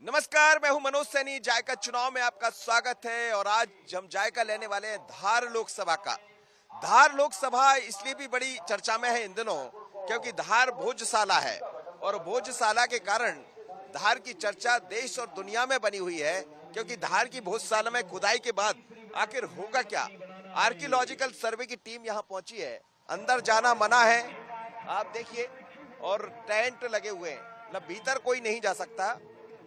नमस्कार, मैं हूं मनोज सैनी। जायका चुनाव में आपका स्वागत है और आज हम जायका लेने वाले हैं धार लोकसभा का। धार लोकसभा इसलिए भी बड़ी चर्चा में है इन दिनों क्योंकि धार भोजशाला है और भोजशाला के कारण धार की चर्चा देश और दुनिया में बनी हुई है क्योंकि धार की भोजशाला में खुदाई के बाद आखिर होगा क्या। आर्कियोलॉजिकल सर्वे की टीम यहाँ पहुंची है, अंदर जाना मना है आप देखिए, और टेंट लगे हुए हैं, मतलब भीतर कोई नहीं जा सकता,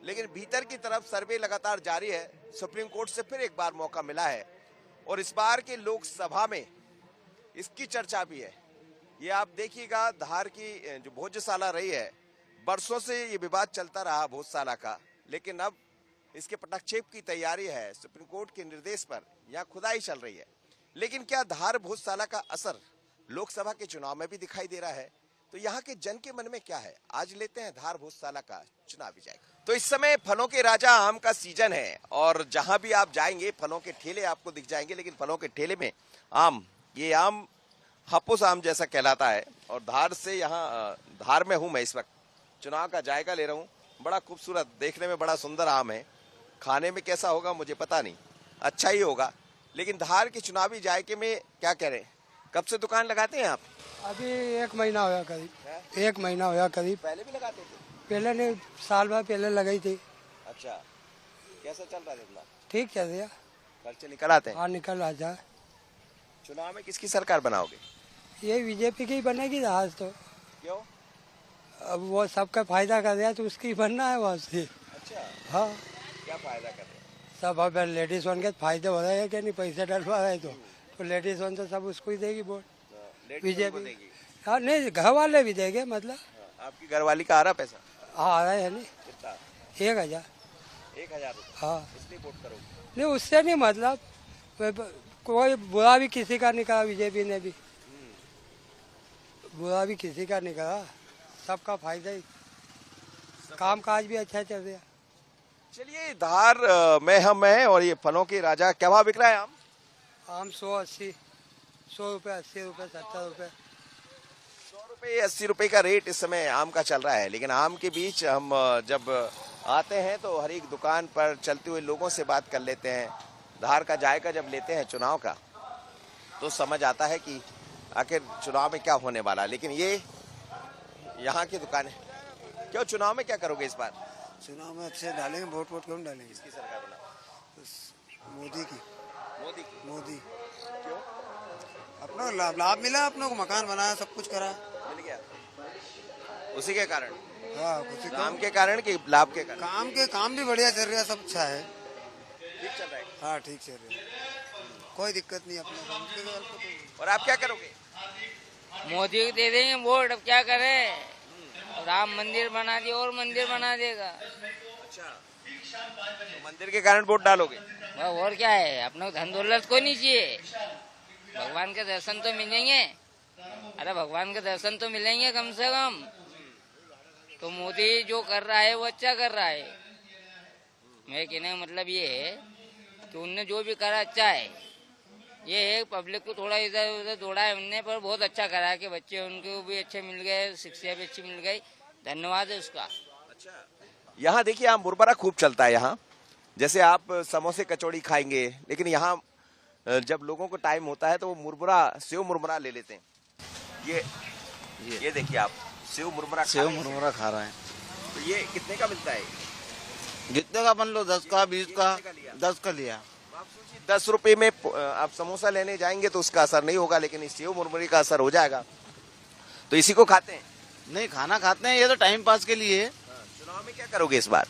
लेकिन भीतर की तरफ सर्वे लगातार जारी है। सुप्रीम कोर्ट से फिर एक बार मौका मिला है और इस बार के लोकसभा में इसकी चर्चा भी है। ये आप देखिएगा, धार की जो भोजशाला रही है, बरसों से ये विवाद चलता रहा भोजशाला का, लेकिन अब इसके पटक्षेप की तैयारी है। सुप्रीम कोर्ट के निर्देश पर यहाँ खुदाई चल रही है, लेकिन क्या धार भोजशाला का असर लोकसभा के चुनाव में भी दिखाई दे रहा है? तो यहाँ के जन के मन में क्या है, आज लेते हैं धार भोजशाला का चुनावी जायका। तो इस समय फलों के राजा आम का सीजन है और जहां भी आप जाएंगे फलों के ठेले आपको दिख जाएंगे, लेकिन फलों के ठेले में आम, ये आम हापुस आम जैसा कहलाता है। और धार से यहाँ धार में हूं मैं इस वक्त, चुनाव का जायका ले रहा हूँ। बड़ा खूबसूरत, देखने में बड़ा सुंदर आम है, खाने में कैसा होगा मुझे पता नहीं, अच्छा ही होगा। लेकिन धार के चुनावी जायके में क्या कह रहे हैं, कब से दुकान लगाते हैं आप? अभी 1 महीना होया करीब, 1 महीना होया करीब। पहले भी लगाते थे? पहले नहीं, साल भर पहले लगाई थी। अच्छा, कैसा चल रहा है धंधा? ठीक चल रहा, खर्चे निकल आते हैं? हाँ निकल आ जाए। चुनाव में किसकी सरकार बनाओगे? ये बीजेपी की ही बनेगी आज तो। क्यों? अब वो सबका फायदा कर रहा है तो उसकी बनना है वहाँ से। अच्छा, हाँ, क्या फायदा कर रहे हैं? सब अब लेडीज वन के फायदे हो रहे हैं कि नहीं, पैसे डलवा रहे तो लेडीज वन तो सब उसको ही देगी वोट, बीजेपी। हाँ नहीं, घर वाले भी देंगे, मतलब आपकी घरवाली का आ रहा पैसा? हाँ आ रहा है नहीं, कितना? 1000। 1000 रुपये? हाँ इसलिए वोट करोगे? नहीं, उससे नहीं, मतलब कोई बुरा भी किसी का नहीं करा, बीजेपी ने भी बुरा भी किसी का नहीं करा, सबका फायदा ही, काम काज भी अच्छा चल रहा। चलिए, धार में हम हैं और ये फलों के राजा, क्या भाव बिक रहा है आम? आम 180, 100 रुपये, 80 रुपये, 70 रुपये। 100 रुपये 80 रुपये का रेट इस समय आम का चल रहा है। लेकिन आम के बीच हम जब आते हैं तो हर एक दुकान पर चलते हुए लोगों से बात कर लेते हैं। धार का जायका जब लेते हैं चुनाव का तो समझ आता है कि आखिर चुनाव में क्या होने वाला है। लेकिन ये यहाँ की दुकान है। क्यों, चुनाव में क्या करोगे इस बार? चुनाव में अच्छे डालेंगे, वोट कौन डालेंगे? किसकी सरकार बनाओ? मोदी की। मोदी की? मोदी क्यों? अपना लाभ मिला, अपनों को मकान बनाया, सब कुछ करा, मिल गया उसी के कारण? हाँ कुछ काम के कारण कि लाभ के कारण? काम भी बढ़िया चल रहा है, सब अच्छा है, ठीक चल रहा है। हाँ ठीक चल रहा है, कोई दिक्कत नहीं अपने। और आप क्या करोगे? मोदी को दे देंगे वोट, अब क्या करें, राम मंदिर बना दिया और मंदिर बना देगा। अच्छा, तो मंदिर के कारण वोट डालोगे? और क्या है, अपने धन दौलत को नहीं चाहिए, भगवान के दर्शन तो मिलेंगे। अरे भगवान के दर्शन तो मिलेंगे कम से कम। तो मोदी जो कर रहा है वो अच्छा कर रहा है। मेरे कहने का मतलब ये है कि उनने जो भी करा अच्छा है। ये है पब्लिक को थोड़ा इधर उधर दौड़ा है उनने, पर बहुत अच्छा करा है कि बच्चे उनको भी अच्छे मिल गए, शिक्षा भी अच्छी मिल गई, धन्यवाद है उसका। अच्छा, यहाँ देखिए, यहाँ मुरमुरा खूब चलता है। यहाँ जैसे आप समोसे कचौड़ी खाएंगे, लेकिन यहाँ जब लोगों को टाइम होता है तो वो मुरमुरा, सेव मुरमुरा ले लेते हैं। ये देखिए आप, सेव मुरमुरा खा रहे हैं। तो ये कितने का मिलता है? जितने का बन लो, 10 का, 20 का, 10 का लिया। आप सोचिए 10 रुपए में आप समोसा लेने जाएंगे तो उसका असर नहीं होगा, लेकिन इस सेव मुरमुरे का असर हो जाएगा। तो इसी को खाते हैं? नहीं, खाना खाते हैं, ये तो टाइम पास के लिए है। चुनाव में क्या करोगे इस बार?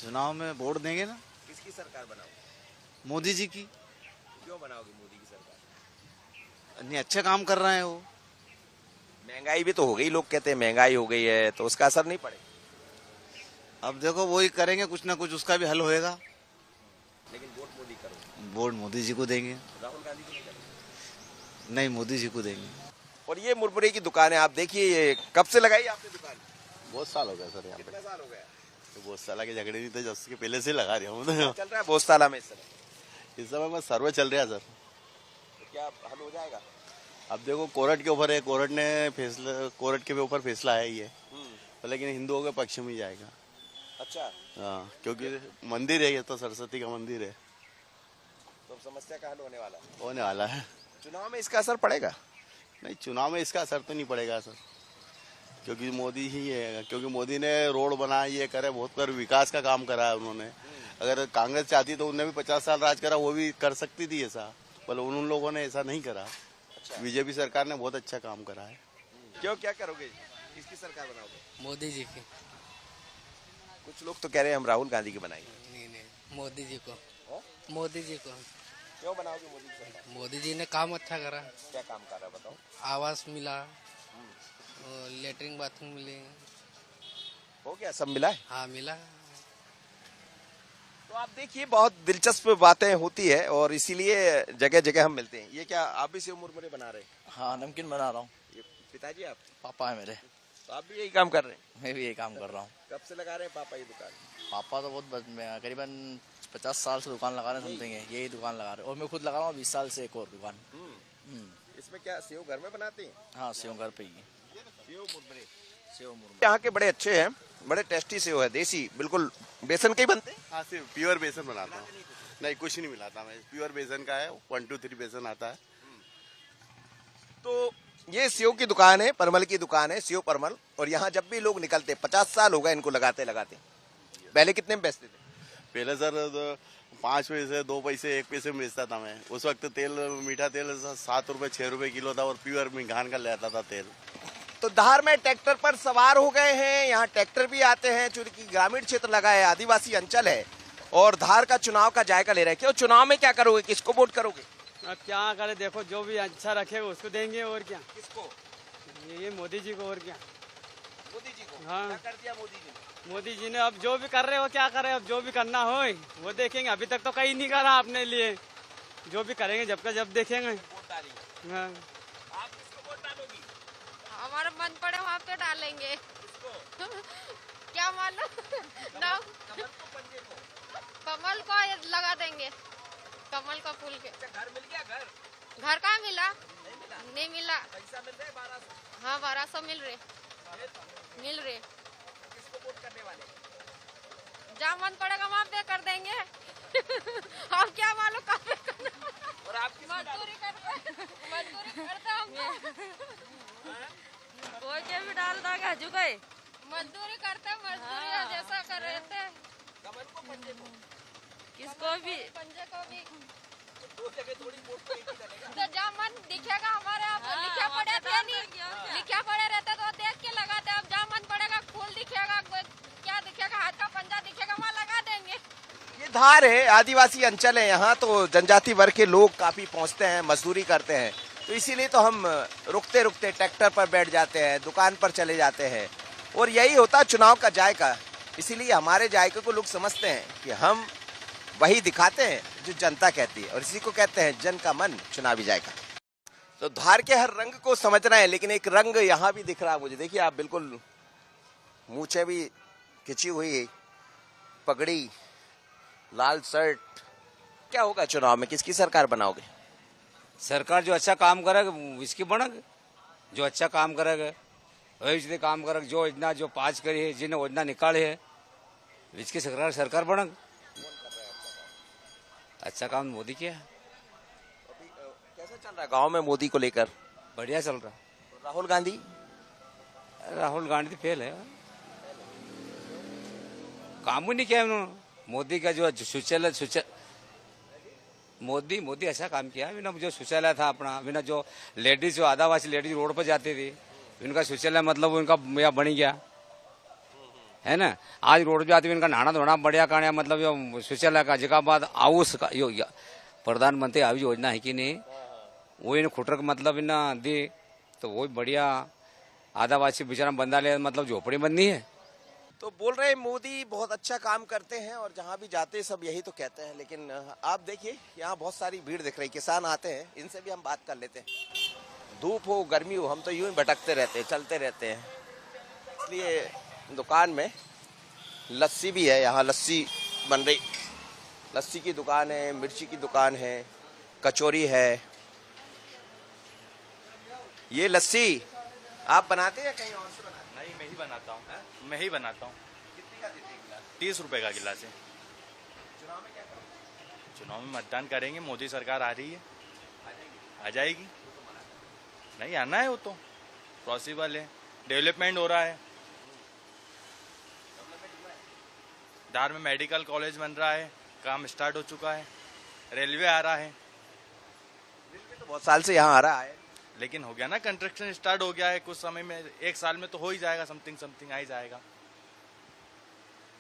चुनाव में वोट देंगे ना। किसकी सरकार बनाओगे? मोदी जी की। क्यों बनाओगे मोदी की सरकार? नहीं, अच्छे काम कर रहे हैं वो। महंगाई भी तो हो गई, लोग कहते हैं महंगाई हो गई है, तो उसका असर नहीं पड़ेगा? अब देखो वही करेंगे, कुछ ना कुछ उसका भी हल होएगा। लेकिन वोट मोदी करोगे? वोट मोदी जी को देंगे। राहुल गांधी को नहीं करोगे? नहीं, मोदी जी को देंगे। और ये मुरमुरे की दुकान है, आप देखिए, ये कब से लगाई आपने दुकान? बहुत साल हो गया सर यहाँ पे। कितना साल हो गया? तो बहुत साल के झगड़े नहीं थे, जब उसके पहले से लगा रहा हूँ। चल रहा है भोजशाला में इस समय मैं सर्वे चल रहा है सर। तो क्या हल हो जाएगा? अब देखो, कोर्ट के ऊपर है, कोर्ट के ऊपर फैसला है ये, तो लेकिन हिंदुओं के पक्ष में ही जाएगा। अच्छा, हाँ, क्योंकि मंदिर है, ये तो सरस्वती का मंदिर है, तो समस्या का हल होने वाला है। होने वाला है। चुनाव में इसका असर पड़ेगा? नहीं, चुनाव में इसका असर तो नहीं पड़ेगा सर, क्योंकि मोदी ही है, क्योंकि मोदी ने रोड बनाए, ये करे, बहुत कर विकास का काम करा है उन्होंने। अगर कांग्रेस चाहती तो उन्हें भी 50 साल राज करा, वो भी कर सकती थी ऐसा, पर उन लोगों ने ऐसा नहीं करा। बीजेपी सरकार ने बहुत अच्छा काम करा है। क्यों, क्या करोगे, किसकी सरकार बनाओगे? मोदी जी की। कुछ लोग तो कह रहे हैं हम राहुल गांधी की बनाएंगे। नहीं, मोदी जी को। हाँ? मोदी जी को। क्यों बनाओगे मोदी की सरकार? मोदी जी ने काम अच्छा करा। क्या काम कर रहा है बताओ? आवास मिला, और लेटरिन बाथरूम मिले। हो गया, सब मिला है। हाँ, मिला। तो आप देखिए, बहुत दिलचस्प बातें होती है और इसीलिए जगह जगह हम मिलते हैं। ये क्या आप भी सेव मुरमुरे बना रहे हैं? हाँ, नमकीन बना रहा हूँ। ये पिताजी आप? पापा है मेरे। तो आप भी यही काम कर रहे हैं? मैं भी यही काम कर रहा हूँ। कब से लगा रहे हैं पापा ये दुकान? पापा तो बहुत करीबन 50 साल से दुकान लगा रहे हैं, समथिंग है, यही दुकान लगा रहे हैं। और मैं खुद लगा रहा हूँ 20 साल से एक और दुकान। इसमें क्या सेव घर में बनाते हैं? हाँ, सेव घर पे ही। सेव मुरमुरे। सेव मुरमुरे यहाँ के बड़े अच्छे हैं, बड़े टेस्टी सेव है, देसी, बिल्कुल बेसन के ही बनते हैं। हाँ, सिर्फ प्योर बेसन बनाता हूँ। नहीं, कुछ नहीं मिलाता मैं, प्योर बेसन का है, 1 2 3 बेसन आता है। तो ये सेव की दुकान है, परमल की दुकान है, सेव परमल। और यहाँ जब भी लोग निकलते, 50 साल हो गए इनको लगाते लगाते। पहले कितने में बेचते थे? पहले सर 5 पैसे, 2 पैसे, 1 पैसे में बेचता था मैं। उस वक्त तेल, मीठा तेल 7 रुपए 6 रुपए किलो था, और प्योर मिघान का लेता था तेल। तो धार में ट्रैक्टर पर सवार हो गए हैं, यहाँ ट्रैक्टर भी आते हैं, चूंकि ग्रामीण क्षेत्र लगा है, आदिवासी अंचल है, और धार का चुनाव का जायका ले रहे हैं। क्यों, चुनाव में क्या करोगे, किसको वोट करोगे? अब क्या करे, देखो जो भी अच्छा रखेगा उसको देंगे, और क्या। किसको? ये मोदी जी को, और क्या। मोदी जी को? हाँ। क्या कर दिया मोदी जी ने? मोदी जी ने अब जो भी कर रहे हो, क्या कर रहे हो, अब जो भी करना हो वो देखेंगे। अभी तक तो कहीं नहीं करा अपने लिए, जो भी करेंगे जब का जब देखेंगे। वोट डालेंगे। हाँ। आप किसको वोट डालोगी? हमारा मन पड़े वहाँ पे डालेंगे। किसको? क्या मालूम ना, कमल को, पंजे को? कमल को ये लगा देंगे, कमल का फूल के। अच्छा, घर मिल गया? घर घर कहाँ मिला? नहीं मिला? नहीं मिला। पैसा मिल रहा है 1200? हाँ, 1200 मिल रहे। किसको वोट करने वाले? जहाँ मन पड़ेगा वहाँ पे कर देंगे। हम क्या मालूम कहाँ पे करना। और आप किसको मजदूरी करते हम कोई के भी डाल देगा झुके। मजदूरी करते, मजदूरी जैसा कर रहे थे। कमल को, पंजे को? किसको भी पंजे को भी। दो जगह थोड़ी वोट तो एक ही डालेगा। तो जहाँ मन दिखेगा हमारे, आप लिखे पड़े थे नहीं, लिखे पड़े रहते तो देख के लगाते। अब जहाँ मन पड़ेगा, फूल दिखेगा, क्या दिखेगा, हाथ का पंजा दिखेगा, वहाँ लगा देंगे। ये धार है, आदिवासी अंचल है, यहाँ तो जनजाति वर्ग के लोग काफी पहुँचते हैं, मजदूरी करते हैं। तो इसीलिए तो हम रुकते रुकते ट्रैक्टर पर बैठ जाते हैं, दुकान पर चले जाते हैं, और यही होता चुनाव का जायका। इसीलिए हमारे जायके को लोग समझते हैं कि हम वही दिखाते हैं जो जनता कहती है, और इसी को कहते हैं जन का मन चुनावी जायका। तो धार के हर रंग को समझना है, लेकिन एक रंग यहाँ भी दिख रहा है मुझे। देखिए आप, बिल्कुल मूछे भी खिंची हुई, पगड़ी, लाल शर्ट। क्या होगा चुनाव में, किसकी सरकार बनाओगे? सरकार जो अच्छा काम करेगा इसकी बनग, जो अच्छा काम करेगा वही इसलिए काम करेगा। जो योजना जो पास करी है, जिन्हें योजना निकाले है, इसकी सरकार बनग। अच्छा काम मोदी किया। कैसा चल रहा है गांव में मोदी को लेकर? बढ़िया चल रहा। राहुल गांधी? राहुल गांधी तो फेल है, काम ही नहीं किया उन्होंने। मोदी का जो शौचालय मोदी अच्छा काम किया। बिना जो शौचालय था अपना, बिना जो लेडीज, जो आदिवासी लेडीज रोड पर जाती थी, उनका शौचालय मतलब उनका बन गया है ना। आज रोड पे आते हुए इनका नहाना धोना बढ़िया करना, मतलब जो शौचालय का जगह बाद आउस का प्रधानमंत्री आवास योजना है कि नहीं, वो इन खुटर मतलब इन दी, तो वो बढ़िया आदिवासी बेचारा बंदा ले, मतलब झोपड़ी बंदी है। तो बोल रहे मोदी बहुत अच्छा काम करते हैं, और जहां भी जाते हैं सब यही तो कहते हैं। लेकिन आप देखिए, यहाँ बहुत सारी भीड़ दिख रही, किसान आते हैं, इनसे भी हम बात कर लेते हैं। धूप हो, गर्मी हो, हम तो यूं ही भटकते रहते हैं, चलते रहते हैं। इसलिए दुकान में लस्सी भी है, यहाँ लस्सी बन रही, लस्सी की दुकान है, मिर्ची की दुकान है, कचौरी है। ये लस्सी आप बनाते हैं या कहीं और से बनाते हैं? नहीं, मैं ही बनाता हूँ। मैं ही बनाता हूँ। कितनी कितना देते हैं गिलास? 30 रुपए का गिलास है। चुनाव में क्या करेंगे? चुनाव में मतदान करेंगे, मोदी सरकार आ रही है, आ जाएगी। नहीं आना है वो तो पॉसिबल है, डेवलपमेंट हो रहा है। धार में मेडिकल कॉलेज बन रहा है, काम स्टार्ट हो चुका है, रेलवे आ रहा है, रेलवे तो बहुत साल से यहाँ आ रहा है। लेकिन हो गया ना, कंस्ट्रक्शन स्टार्ट हो गया है, कुछ समय में, 1 साल में तो हो ही जाएगा, समथिंग आ ही जाएगा।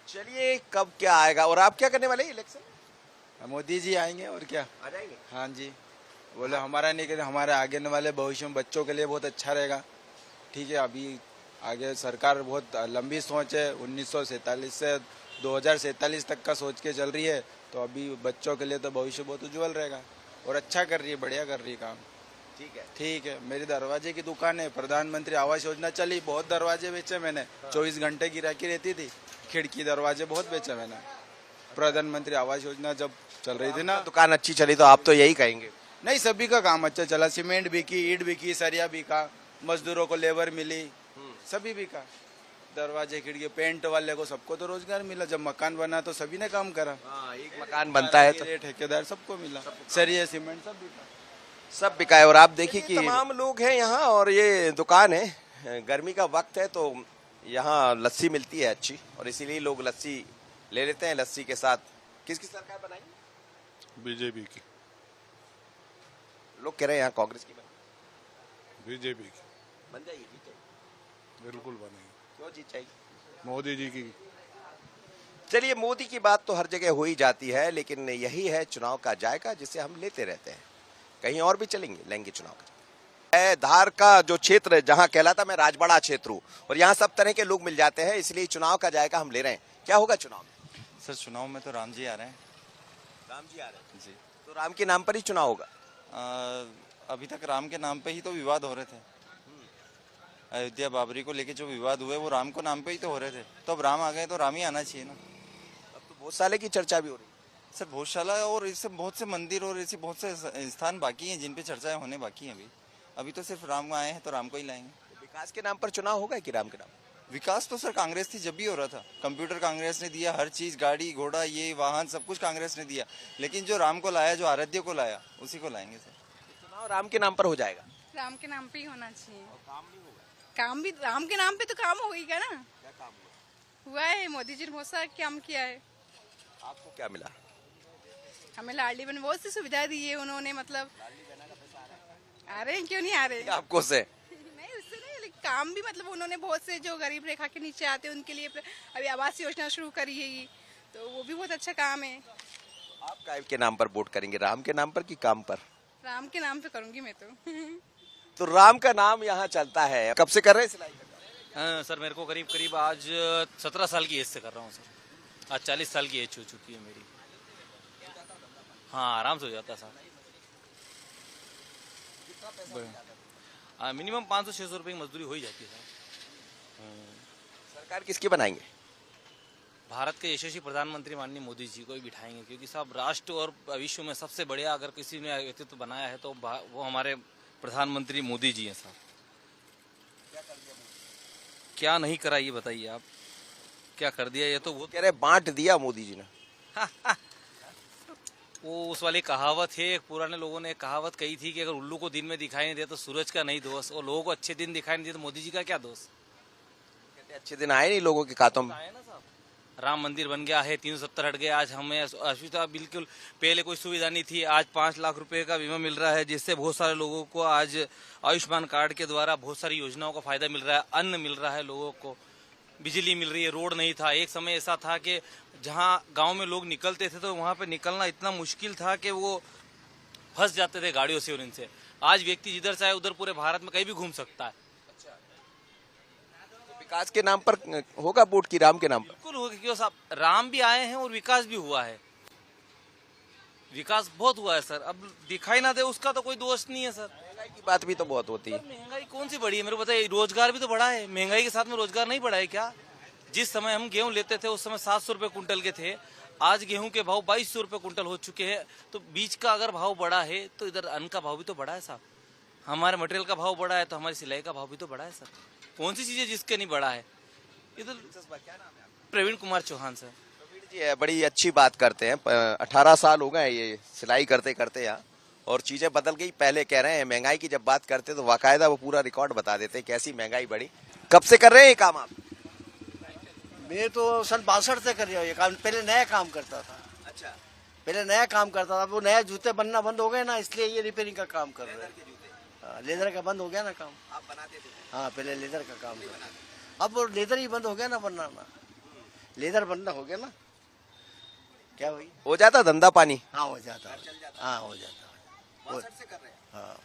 चलिए कब क्या आएगा, और आप क्या करने वाले हैं इलेक्शन में? मोदी जी आएंगे और क्या। आ जाएंगे? हाँ जी, बोले हमारा नहीं कहते, हमारे आगे वाले भविष्य में बच्चों के लिए बहुत अच्छा रहेगा। ठीक है, अभी आगे सरकार बहुत लंबी सोच है, 1947 से 2047 तक का सोच के चल रही है, तो अभी बच्चों के लिए तो भविष्य बहुत उज्जवल रहेगा और अच्छा कर रही है, बढ़िया कर रही है काम। ठीक है, मेरी दरवाजे की दुकान है, प्रधानमंत्री आवास योजना चली, बहुत दरवाजे बेचे मैंने, 24 घंटे गिराकी रहती थी, खिड़की दरवाजे बहुत बेचे मैंने। प्रधानमंत्री आवास योजना जब चल रही थी ना, दुकान अच्छी चली तो आप तो यही कहेंगे? नहीं, सभी का काम अच्छा चला, सीमेंट बिकी, ईंट बिकी, सरिया बिका, मजदूरों को लेबर मिली, सभी बिका, दरवाजे खिड़की, पेंट वाले को सबको तो रोजगार मिला। जब मकान बना तो सभी ने काम करा। एक मकान बनता है तो ठेकेदार सबको मिला, सरिया सीमेंट सब बिका। सब बिका है। और आप देखिए कि तमाम लोग हैं यहाँ, और ये दुकान है, गर्मी का वक्त है तो यहाँ लस्सी मिलती है अच्छी, और इसीलिए लोग लस्सी ले लेते हैं। लस्सी के साथ किसकी सरकार बनाएंगे? बीजेपी की। लोग कह रहे हैं यहाँ कांग्रेस की बीजेपी की बन जाएगी, जीत जाएगी। बिल्कुल बनेगी। क्यों जीत जाएगी? मोदी जी की। चलिए, मोदी की बात तो हर जगह हो ही जाती है, लेकिन यही है चुनाव का जायका जिसे हम लेते रहते हैं। कहीं और भी लेंगे चुनाव का। धार का जो क्षेत्र जहां कहलाता, मैं राजबाड़ा क्षेत्र हूँ, और यहाँ सब तरह के लोग मिल जाते हैं, इसलिए चुनाव का जायका हम ले रहे हैं। क्या होगा चुनाव में? सर चुनाव में तो राम जी आ रहे हैं। राम जी आ रहे हैं जी, तो राम के नाम पर ही चुनाव होगा? अभी तक राम के नाम पे ही तो विवाद हो रहे थे। अयोध्या बाबरी को लेके जो विवाद हुए वो राम को नाम पे ही तो हो रहे थे, तो अब राम आ गए तो राम ही आना चाहिए ना। अब तो बहुत साले की चर्चा भी हो रही है सर, भोजशाला और इससे बहुत से मंदिर और ऐसे बहुत से स्थान बाकी हैं जिन पे चर्चाएं होने बाकी हैं। अभी तो सिर्फ राम आए हैं तो राम को ही लाएंगे। तो विकास के नाम पर चुनाव होगा कि राम के नाम? विकास तो सर कांग्रेस थी जब भी हो रहा था, कंप्यूटर कांग्रेस ने दिया, हर चीज, गाड़ी घोड़ा, ये वाहन, सब कुछ कांग्रेस ने दिया, लेकिन जो राम को लाया, जो आराध्य को लाया, उसी को लाएंगे सर। चुनाव राम के नाम पर हो जाएगा? राम के नाम पे ही होना चाहिए। काम नहीं होगा? काम भी राम के नाम पे तो काम होगा ना। क्या काम हुआ है? मोदी जी ने बहुत सारा काम किया है। आपको क्या मिला? हमें लाडली बहन बहुत सी सुविधा दी है उन्होंने, मतलब आ रहे हैं, क्यों नहीं आ रहे? आपको से नहीं, उससे नहीं, लेकिन काम भी मतलब उन्होंने बहुत से जो गरीब रेखा के नीचे आते हैं उनके लिए अभी आवास योजना शुरू करी है, तो वो भी बहुत अच्छा काम है। आप काय के नाम पर वोट करेंगे, राम के नाम पर कि काम पर? राम के नाम पे करूंगी मैं तो राम का नाम यहाँ चलता है। कब से कर रहे हैं सिलाई? हाँ सर, मेरे को करीब आज 17 साल की एज से कर रहा हूँ सर। आज 40 साल की एज हो चुकी है मेरी। हाँ, आराम से हो जाता है सर। मिनिमम 500-600 रुपए की मजदूरी हो ही जाती है सर। सरकार किसकी बनाएंगे? भारत के यशस्वी प्रधानमंत्री माननीय मोदी जी को ही बिठाएंगे, क्योंकि साहब राष्ट्र और विश्व में सबसे बढ़िया अगर किसी ने व्यक्तित्व बनाया है तो वो हमारे प्रधानमंत्री मोदी जी हैं साहब। क्या नहीं करा ये बताइए आप, क्या कर दिया? ये तो वो कह रहे बांट दिया मोदी जी ने। वो उस वाली कहावत है, एक पुराने लोगों ने कहावत कही थी कि अगर उल्लू को दिन में दिखाई नहीं दे तो सूरज का नहीं दोष, और लोगों को अच्छे दिन दिखाई नहीं दे तो मोदी जी का क्या दोष? कहते अच्छे दिन आए नहीं लोगों के खातों में। राम मंदिर बन गया है, 370 हट गए, आज हमें असुविधा बिल्कुल, पहले कोई सुविधा नहीं थी, आज 5 लाख रुपए का बीमा मिल रहा है, जिससे बहुत सारे लोगों को आज आयुष्मान कार्ड के द्वारा बहुत सारी योजनाओं का फायदा मिल रहा है, अन्न मिल रहा है लोगों को, बिजली मिल रही है, रोड नहीं था। एक समय ऐसा था कि जहाँ गांव में लोग निकलते थे तो वहाँ पे निकलना इतना मुश्किल था कि वो फंस जाते थे गाड़ियों से और इनसे। आज व्यक्ति जिधर चाहे उधर पूरे भारत में कहीं भी घूम सकता है। विकास के नाम पर होगा वोट की राम के नाम पर? बिल्कुल होगा, क्योंकि साहब राम भी आए हैं और विकास भी हुआ है। विकास बहुत हुआ है सर, अब दिखाई ना दे उसका तो कोई दोष नहीं है सर। महंगाई की बात भी तो बहुत होती है। महंगाई कौन सी बढ़ी है मेरे को बताइए? रोजगार भी तो बढ़ा है, महंगाई के साथ में रोजगार नहीं बढ़ा है क्या? जिस समय हम गेहूं लेते थे उस समय 700 रुपए कुंटल के थे, आज गेहूं के भाव 2200 रुपए कुंटल हो चुके हैं। तो बीज का अगर भाव बढ़ा है तो इधर अन्न का भाव भी तो बढ़ा है साहब। हमारे मटेरियल का भाव बढ़ा है तो हमारी सिलाई का भाव भी तो बढ़ा है सर। कौन सी चीज है जिसके नहीं बढ़ा है? इधर क्या नाम है आपका? प्रवीण कुमार चौहान सर। जी है, बड़ी अच्छी बात करते हैं। 18 साल हो गए ये सिलाई करते करते यहाँ, और चीजें बदल गई। पहले कह रहे हैं महंगाई की जब बात करते तो बाकायदा वो पूरा रिकॉर्ड बता देते हैं कैसी महंगाई बढ़ी। कब से कर रहे हैं ये काम आप? मैं तो सन 62 से कर रहा हूँ ये काम। पहले नया काम करता था। अच्छा, पहले नया काम करता था, वो नया जूते बनना बंद हो गए ना, इसलिए ये रिपेयरिंग का काम कर रहे हैं। लेदर का बंद हो गया ना काम। आप बनाते थे? हाँ, पहले लेदर का काम कर। अब वो लेदर ही बंद हो गया ना बनाना, लेदर बनना हो गया ना। क्या भाई हो जाता धंधा पानी? हाँ हो जाता, हाँ हो जाता। 62 से कर रहे हैं? हाँ।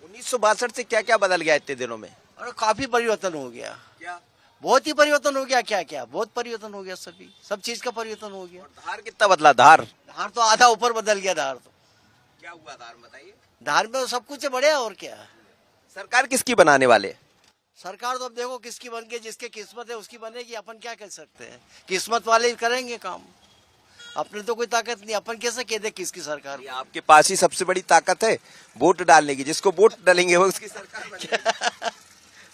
1962 से क्या क्या बदल गया इतने दिनों में? और काफी परिवर्तन हो गया। क्या? बहुत ही परिवर्तन हो गया। क्या क्या बहुत परिवर्तन हो गया, सभी सब चीज का परिवर्तन हो गया। धार कितना बदला? धार तो आधा ऊपर बदल गया। धार तो क्या हुआ धार में बताइए? धार में सब कुछ बढ़िया। और क्या सरकार किसकी बनाने वाले? सरकार तो अब देखो किसकी बन गई, जिसकी किस्मत है उसकी बनेगी। अपन क्या कर सकते हैं, किस्मत वाले ही करेंगे काम, अपने तो कोई ताकत नहीं। अपन कैसे कह दे किसकी सरकार? आपके पास ही सबसे बड़ी ताकत है वोट डालने की। जिसको वोट डालेंगे वो उसकी सरकार बनेगी।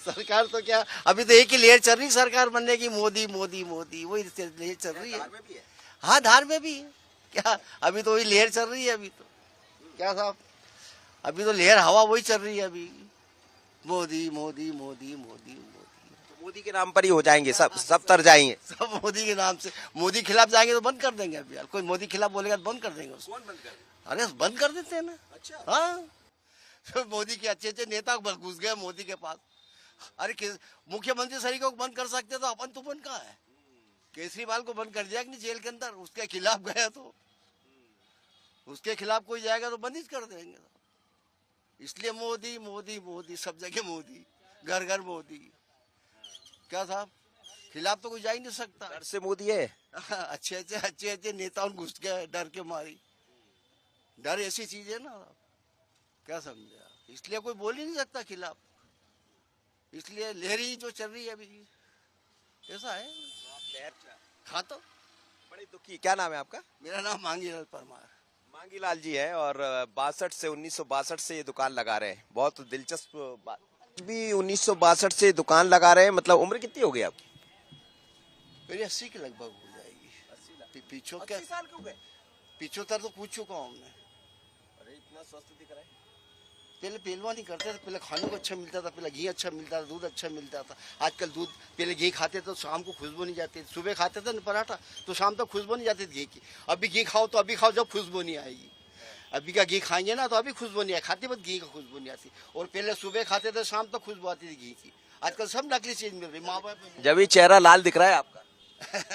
सरकार तो क्या, अभी तो एक ही लहर चल रही सरकार बनने की, मोदी मोदी मोदी, वही लहर चल रही है। हाँ, धार में भी क्या, अभी तो वही लहर चल रही है। अभी तो क्या साहब, अभी तो लहर हवा वही चल रही है अभी, मोदी मोदी मोदी मोदी मोदी। तो मोदी के नाम पर ही हो जाएंगे सब तर जाएंगे। सब मोदी के नाम से। मोदी खिलाफ जाएंगे तो बंद कर देंगे। अभी कोई मोदी खिलाफ बोलेगा तो बंद कर देंगे उसको। कौन बंद कर? अरे बंद कर देते हैं ना। अच्छा। हाँ, मोदी के अच्छे अच्छे नेता घुस गए मोदी के पास। अरे मुख्यमंत्री सही को बंद कर सकते तो अपन तो बंद कहाँ है? केजरीवाल को बंद कर दिया कि नहीं जेल के अंदर, उसके खिलाफ गया तो उसके खिलाफ कोई जाएगा तो बंद ही कर देंगे। इसलिए मोदी मोदी मोदी, सब जगह मोदी, घर घर मोदी। क्या साहब, खिलाफ तो कोई जा ही नहीं सकता। डर से मोदी है। अच्छे अच्छे नेता घुस गए डर के मारी। डर ऐसी चीज है ना, क्या समझे, इसलिए कोई बोल ही नहीं सकता खिलाफ। इसलिए लहरी जो चल रही है अभी ऐसा है। हाँ, तो बड़ी दुखी। क्या नाम है आपका? मेरा नाम मांगीलाल परमार। मांगीलाल जी है, और 1962 से ये दुकान लगा रहे हैं। बहुत दिलचस्प बात भी, 1962 से दुकान लगा रहे हैं। मतलब उम्र कितनी हो गई आपकी? मेरी 80 के लगभग हो जाएगी। पीछो क्या 80 साल के हो गए? 75 तो पूछ चुका हूँ हमने। अरे इतना स्वस्थ दिख रहा है। पहले पहलवानी करते थे, पहले खाने को अच्छा मिलता था, पहले घी अच्छा मिलता था, दूध अच्छा मिलता था। आजकल दूध, पहले घी खाते तो शाम को खुशबू नहीं जाती, सुबह खाते थे ना पराठा तो शाम तक खुशबू नहीं जाती घी की। अभी घी खाओ तो अभी खाओ जब खुशबू नहीं आएगी। अभी का घी खाएंगे ना तो अभी खुशबू नहीं आए, खाते वक्त घी का खुशबू नहीं आती। और पहले सुबह खाते थे शाम तक खुशबू आती थी घी की। आजकल सब नकली चीज मिल रही। माँ बाप जब ये चेहरा लाल दिख रहा है आपका,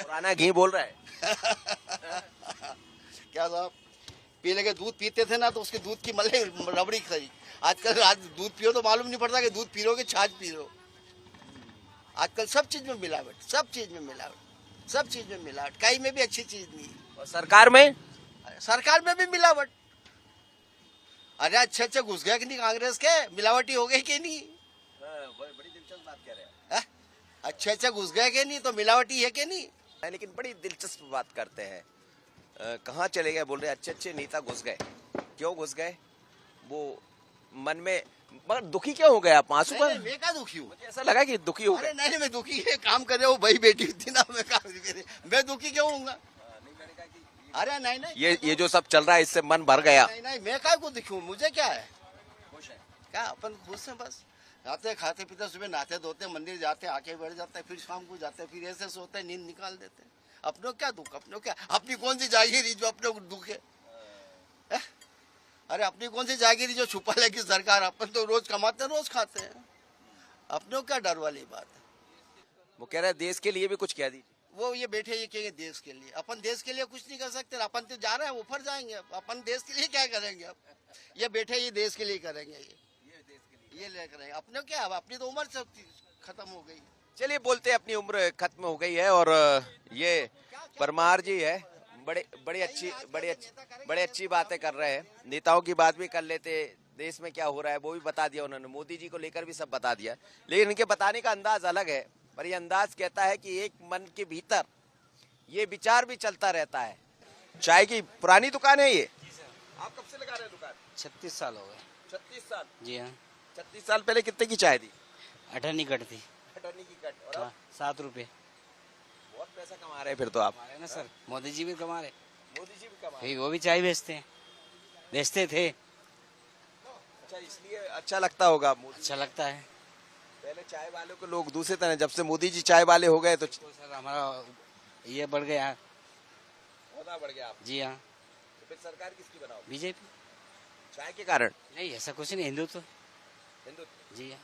पुराना घी बोल रहा है। क्या साहब, पहले के दूध पीते थे ना तो उसके दूध की मल्ले रबड़ी खाई। आजकल दूध पियो तो मालूम नहीं पड़ता कि दूध पी रहे हो कि छाछ पी रहे हो। आजकल सब चीज में मिलावट, सब चीज में मिलावट, सब चीज में मिलावट, कहीं में भी अच्छी चीज नहीं। और सरकार में भी मिलावट। अरे अच्छे अच्छे घुस गया कि नहीं कांग्रेस के, मिलावटी हो गई कि नहीं? बड़ी दिलचस्प बात कह रहे हैं। अच्छे अच्छे घुस गए कि नहीं तो मिलावटी है कि नहीं? लेकिन बड़ी दिलचस्प बात करते हैं। कहाँ चले गए बोल रहे, अच्छे अच्छे नेता घुस गए। क्यों घुस गए? वो मन में, मगर दुखी क्यों हो गए आप? आंसू पर? मैं क्या दुखी हूँ? ऐसा लगा कि दुखी हो गए। अरे नहीं, मैं दुखी है, काम कर रहे हो भाई बेटी थी ना, मैं दुखी क्यों हूँगा? अरे नहीं, ये जो सब चल रहा है इससे मन भर गया। नहीं, मैं क्या को दुखी हूँ, मुझे क्या है? क्या अपन खुश हैं बस। आते खाते पीते, सुबह नहाते धोते, मंदिर जाते, आके बैठ जाते, फिर शाम को जाते, फिर ऐसे सोते, नींद निकाल देते। अपनों क्या दुख, अपनों क्या, अपनी कौन सी जागीरी जो अपने को दुख है? अरे अपनी कौन सी जागीरी जो छुपा लेगी सरकार? अपन तो रोज कमाते रोज खाते हैं, अपनों क्या डर वाली बात है? वो कह रहे हैं देश के लिए भी कुछ कह दीजिए। वो ये बैठे ये कहेंगे देश के लिए, अपन देश के लिए कुछ नहीं कर सकते। अपन तो जा रहे हैं ऊपर जाएंगे, अपन देश के लिए क्या करेंगे? अब ये बैठे ये देश के लिए करेंगे, ये ले करेंगे। अपने क्या, अपनी तो उम्र सब खत्म हो गई। चलिए बोलते हैं अपनी उम्र खत्म हो गई है। और ये परमार जी है, बड़ी अच्छी बातें कर रहे हैं। नेताओं की बात भी कर लेते, देश में क्या हो रहा है वो भी बता दिया उन्होंने, मोदी जी को लेकर भी सब बता दिया। लेकिन इनके बताने का अंदाज अलग है। पर ये अंदाज कहता है कि एक मन के भीतर ये विचार भी चलता रहता है। चाय की पुरानी दुकान है ये। आप कब से लगा रहे हैं दुकान? 36 साल हो गए। 36 साल? जी हाँ। 36 साल पहले कितने की चाय थी? 18 कट थी। 18 की कट। और 7 रुपए। बहुत पैसा कमा रहे हैं फिर तो आप। ना सर, मोदी जी भी कमा रहे। मोदी जी भी कमा रहे भाई वो भी चाय बेचते हैं, बेचते थे। अच्छा, इसलिए अच्छा लगता होगा। अच्छा लगता है। पहले चाय वालों को लोग दूसरे तरह, जब से मोदी जी चाय वाले हो गए तो सर हमारा ये बढ़ गया, होना बढ़ गया आप। जी हाँ। तो फिर सरकार किसकी बनाओ? बीजेपी। चाय के कारण? नहीं ऐसा कुछ नहीं, हिंदुत्व। हिंदुत्व। जी हाँ।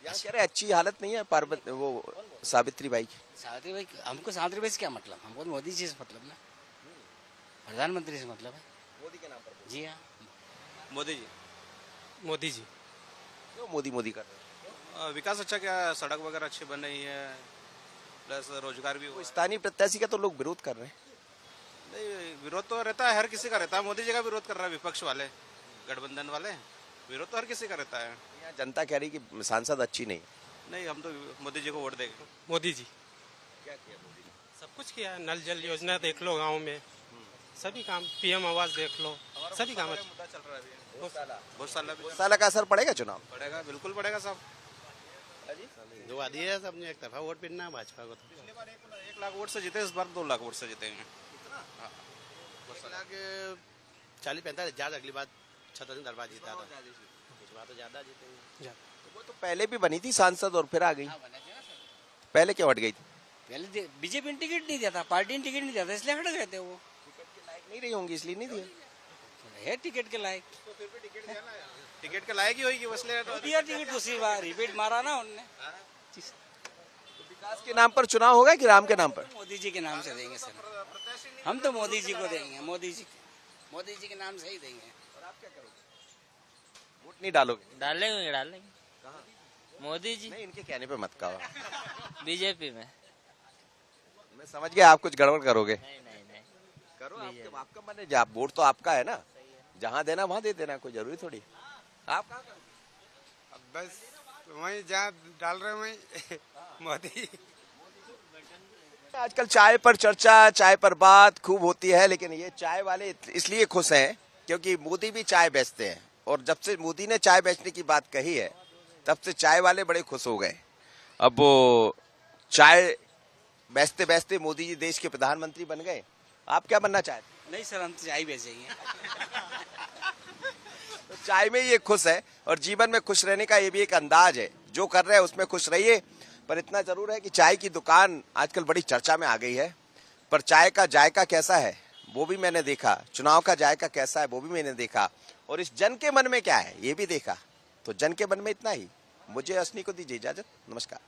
यहाँ कह रहे अच्छी हालत नहीं है पार्वती वो सावित्री बाई की। सावित्री बाई, हमको सावित्री बाई से क्या मतलब, हमको मोदी जी से मतलब ना, प्रधानमंत्री से मतलब है। मोदी के नाम पर? जी हाँ। मोदी जी। मोदी जी। क्यों मोदी मोदी कर रहे हैं? विकास अच्छा क्या है, सड़क वगैरह अच्छी बन रही है, प्लस रोजगार भी हुआ। स्थानीय प्रत्याशी का तो लोग विरोध कर रहे हैं। नहीं, विरोध तो रहता है, हर किसी का रहता है। मोदी जी का विरोध कर रहा है विपक्ष वाले, गठबंधन वाले, विरोध तो हर किसी का रहता है। यहाँ जनता कह रही कि सांसद अच्छी नहीं। नहीं, हम तो मोदी जी को वोट देंगे। मोदी जी क्या किया मोदी जी? सब कुछ किया, नल जल योजना देख लो, गांव में सभी काम, पीएम आवास देख लो, सभी काम अच्छे। मुद्दा चल रहा है अभी। बहुत साल का असर पड़ेगा चुनाव? पड़ेगा, बिल्कुल पड़ेगा साहब। जो वादी है सबने एक तरफा वोट पिटना है भाजपा को। तो पिछली बार 1 लाख वोट से जीते, इस बार 2 लाख वोट से जीतेंगे। 40-45 हजार, अगली बार 37 दरबार जीता था, इस बार तो ज्यादा जीतेंगे। वो तो पहले भी बनी थी सांसद और फिर आ गई, पहले क्यों हट गई थी? पहले बीजेपी ने टिकट नहीं दिया था, पार्टी ने टिकट नहीं दिया था, इसलिए हट गए थे। वो नहीं रही होंगी इसलिए नहीं दिया है टिकट के लायक। तो फिर भी टिकट के लायक ही होगी, इसलिए दिया टिकट, दूसरी बार रिपीट मारा ना उनने। विकास के नाम पर चुनाव होगा कि राम के नाम पर? मोदी जी के नाम से देंगे सर, हम तो मोदी जी को देंगे, मोदी जी के नाम से ही देंगे। और आप क्या करोगे? वोट नहीं डालोगे? डालेंगे। मोदी जी। नहीं, इनके कहने पे मत कहो। बीजेपी में। मैं समझ गया आप कुछ गड़बड़ करोगे। नहीं करो, आपका मन है, आप वोट तो आपका है ना, जहाँ देना वहाँ दे देना, कोई जरूरी थोड़ी। आप कहाँ करोगे? बस वहीं जहाँ डाल रहे वहीं मोदी। आजकल चाय पर चर्चा, चाय पर बात खूब होती है, लेकिन ये चाय वाले इसलिए खुश हैं क्योंकि मोदी भी चाय बेचते हैं, और जब से मोदी ने चाय बेचने की बात कही है तब से चाय वाले बड़े खुश हो गए। अब वो चाय बेचते बेचते मोदी जी देश के प्रधानमंत्री बन गए। आप क्या बनना चाहते? नहीं सर, हम तो चाय बेचेंगे। तो चाय में ये खुश है, और जीवन में खुश रहने का ये भी एक अंदाज है। जो कर रहे हैं उसमें खुश रहिए, पर इतना जरूर है कि चाय की दुकान आजकल बड़ी चर्चा में आ गई है, पर चाय का जायका कैसा है वो भी मैंने देखा, चुनाव का जायका कैसा है वो भी मैंने देखा, और इस जन के मन में क्या है ये भी देखा। तो जन के मन में इतना ही। मुझे असनी को दीजिए इजाजत, नमस्कार।